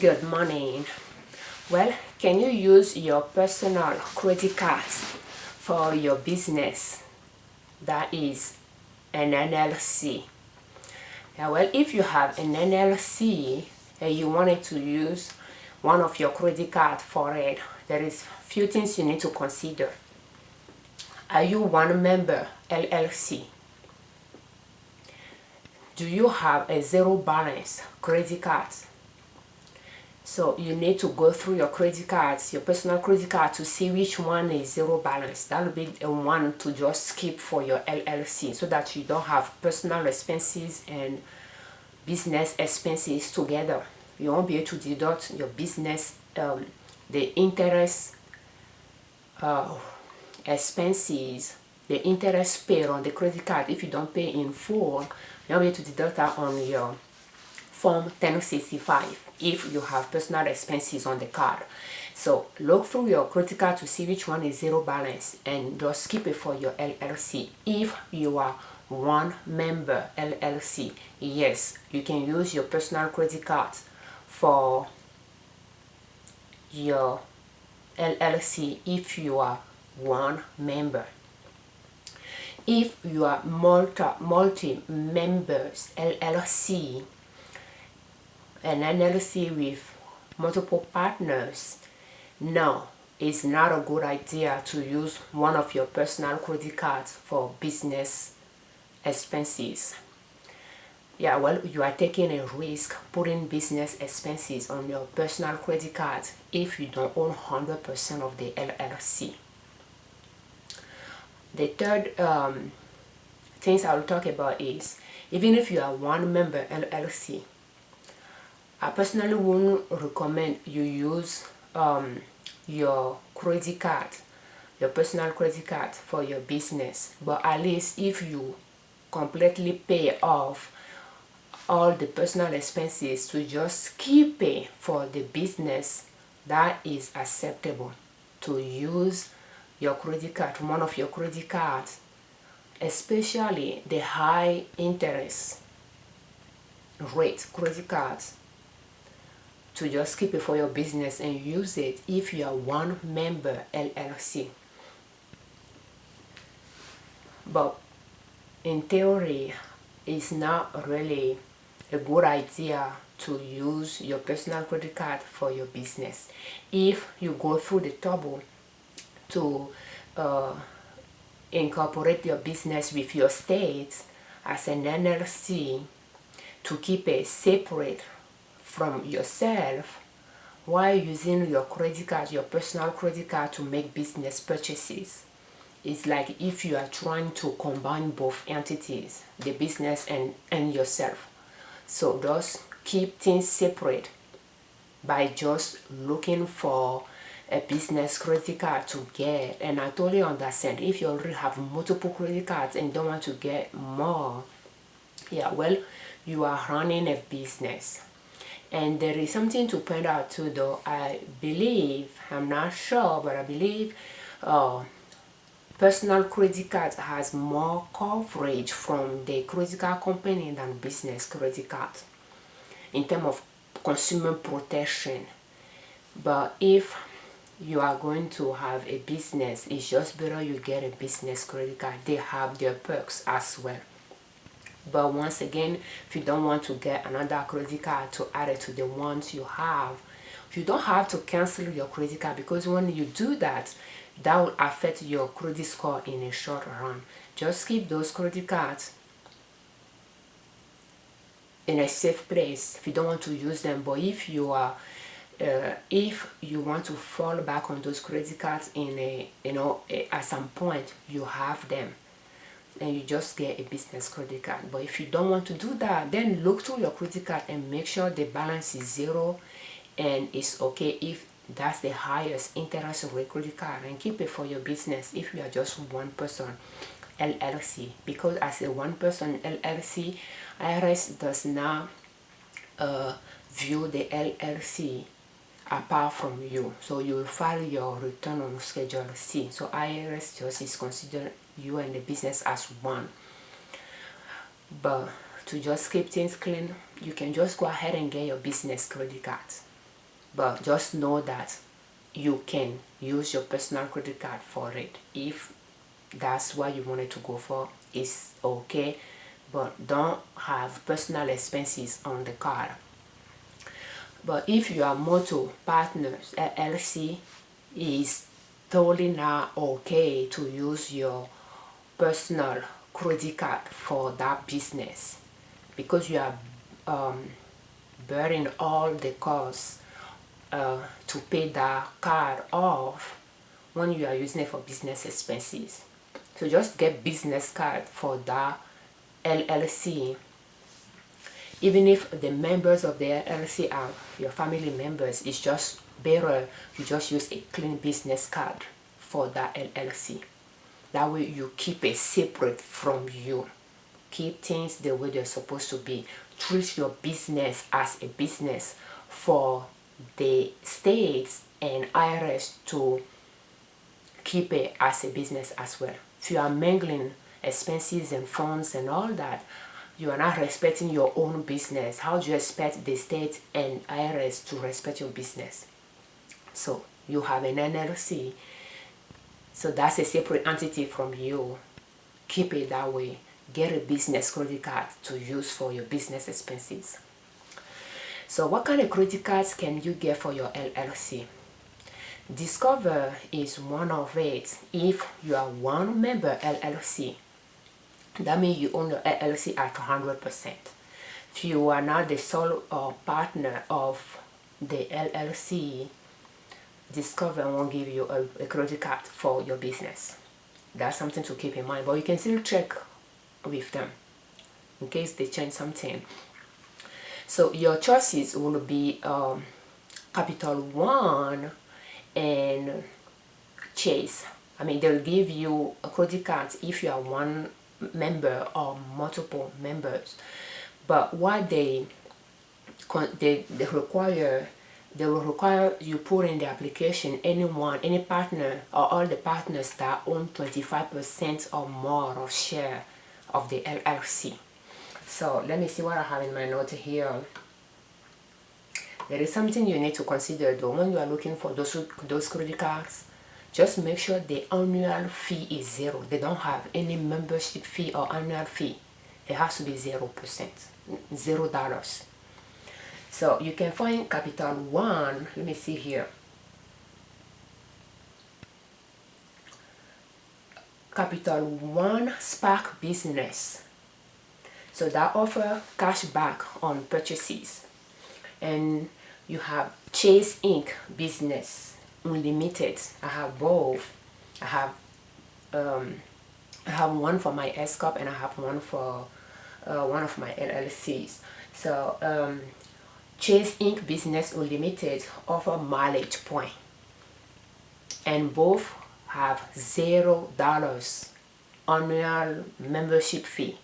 Good morning. Well, can you use your personal credit cards for your business? That is an LLC. Well, if you have an LLC and you wanted to use one of your credit cards for it, there is few things you need to consider. Are you one member LLC? Do you have a zero balance credit card? So you need to go through your credit cards, your personal credit card, to see which one is zero balance. That will be the one to just skip for your LLC, so that you don't have personal expenses and business expenses together. You won't be able to deduct your business, the interest expenses, the interest paid on the credit card. If you don't pay in full, you won't be able to deduct that on your Form 1065 if you have personal expenses on the card. So look through your credit card to see which one is zero balance and just keep it for your LLC. If you are one member LLC, yes, you can use your personal credit card for your LLC if you are one member. If you are multi-members LLC, an LLC with multiple partners, no, it's not a good idea to use one of your personal credit cards for business expenses. Yeah, well, you are taking a risk putting business expenses on your personal credit card if you don't own 100% of the LLC. The third things I will talk about is, even if you are one member LLC, I personally wouldn't recommend you use your credit card, your personal credit card for your business. But at least if you completely pay off all the personal expenses to just keep it for the business, that is acceptable. To use your credit card, one of your credit cards, especially the high interest rate credit cards, to just keep it for your business and use it if you are one member LLC. But in theory, it's not really a good idea to use your personal credit card for your business. If you go through the trouble to incorporate your business with your state as an LLC, to keep it separate from yourself, while using your credit card, your personal credit card, to make business purchases. It's like if you are trying to combine both entities, the business and yourself. So just keep things separate by just looking for a business credit card to get. And I totally understand if you already have multiple credit cards and don't want to get more. Yeah, well, you are running a business. And there is something to point out too, though. I believe, I'm not sure, but I believe personal credit card has more coverage from the credit card company than business credit card in terms of consumer protection. But if you are going to have a business, it's just better you get a business credit card. They have their perks as well. But once again, if you don't want to get another credit card to add it to the ones you have, you don't have to cancel your credit card, because when you do that, that will affect your credit score in a short run. Just keep those credit cards in a safe place if you don't want to use them. But if you are if you want to fall back on those credit cards in at some point, you have them and you just get a business credit card. But if you don't want to do that, then look through your credit card and make sure the balance is zero, and it's okay if that's the highest interest rate credit card, and keep it for your business if you are just one person LLC. Because as a one person LLC, IRS does not view the LLC apart from you, so you will file your return on Schedule C. So IRS just is considered you and the business as one. But to just keep things clean, you can just go ahead and get your business credit card. but just know that you can use your personal credit card for it. If that's what you wanted to go for, it's okay, but don't have personal expenses on the card. But if you are motor partners, LLC, is totally not okay to use your personal credit card for that business, because you are bearing all the costs to pay that card off when you are using it for business expenses. So just get business card for that LLC. Even if the members of the LLC are your family members, it's just better you just use a clean business card for that LLC. That way you keep it separate from you. Keep things the way they're supposed to be. Treat your business as a business for the states and IRS to keep it as a business as well. If you are mingling expenses and funds and all that, you are not respecting your own business. How do you expect the state and IRS to respect your business? So you have an LLC, so that's a separate entity from you. Keep it that way. Get a business credit card to use for your business expenses. So what kind of credit cards can you get for your LLC? Discover is one of it. If you are one member LLC, that means you own your LLC at 100%. If you are not the sole partner of the LLC, Discover won't give you a credit card for your business. That's something to keep in mind, but you can still check with them in case they change something. So your choices will be Capital One and Chase. I mean, they'll give you a credit card if you are one member or multiple members, but what they require, they will require you put in the application any partner or all the partners that own 25% or more of share of the LLC. So let me see what I have in my note here. There is something you need to consider though when you are looking for those credit cards. Just make sure the annual fee is zero. They don't have any membership fee or annual fee. It has to be 0%, $0. So you can find Capital One. Let me see here. Capital One Spark Business. So that offer cash back on purchases. And you have Chase Inc. Business Unlimited. I have both. I have one for my S Corp and I have one for one of my LLCs. So Chase Inc. Business Unlimited offer mileage point, and both have $0 annual membership fee.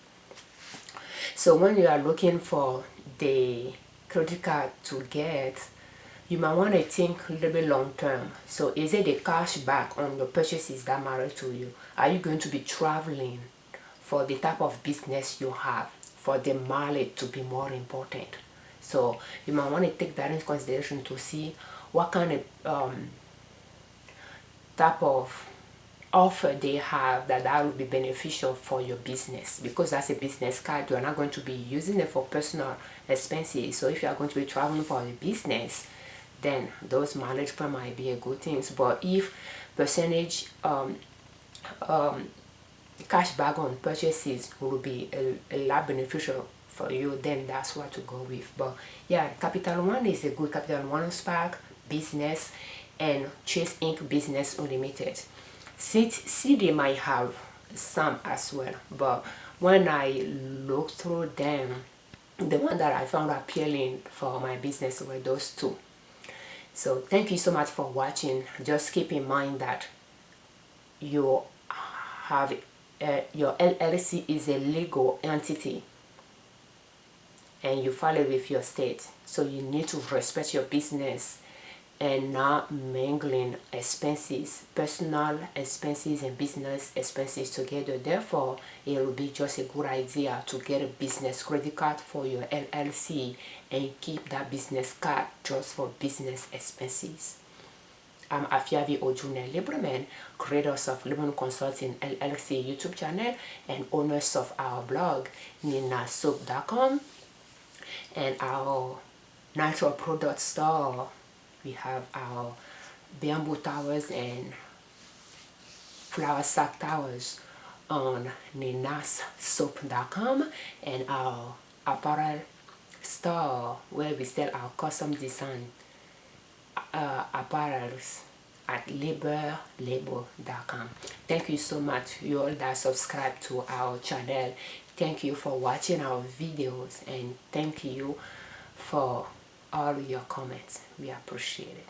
So when you are looking for the credit card to get, you might want to think a little bit long term. So is it the cash back on your purchases that matter to you? Are you going to be traveling for the type of business you have, for the mileage to be more important? So you might want to take that into consideration to see what kind of type of offer they have that will be beneficial for your business, because that's a business card. You are not going to be using it for personal expenses. So if you are going to be traveling for a business, then those mileage points might be a good thing. But if percentage cash back on purchases will be a lot beneficial for you, then that's what to go with. But yeah, Capital One is a good. Capital One Spark Business and Chase Inc. Business Unlimited. CD might have some as well, but when I looked through them, the one that I found appealing for my business were those two. So thank you so much for watching. Just keep in mind that you have your LLC is a legal entity and you file it with your state, so you need to respect your business and not mingling expenses, personal expenses and business expenses together. Therefore, it will be just a good idea to get a business credit card for your LLC and keep that business card just for business expenses. I'm Afiavi Ojune Liberman, creators of Liberman Consulting LLC YouTube channel and owners of our blog, ninasoap.com, and our natural product store. We have our bamboo towers and flower sack towers on ninasoap.com, and our apparel store where we sell our custom design apparels at liberlabel.com. Thank you so much, you all that subscribe to our channel. Thank you for watching our videos, and thank you for all your comments. We appreciate it.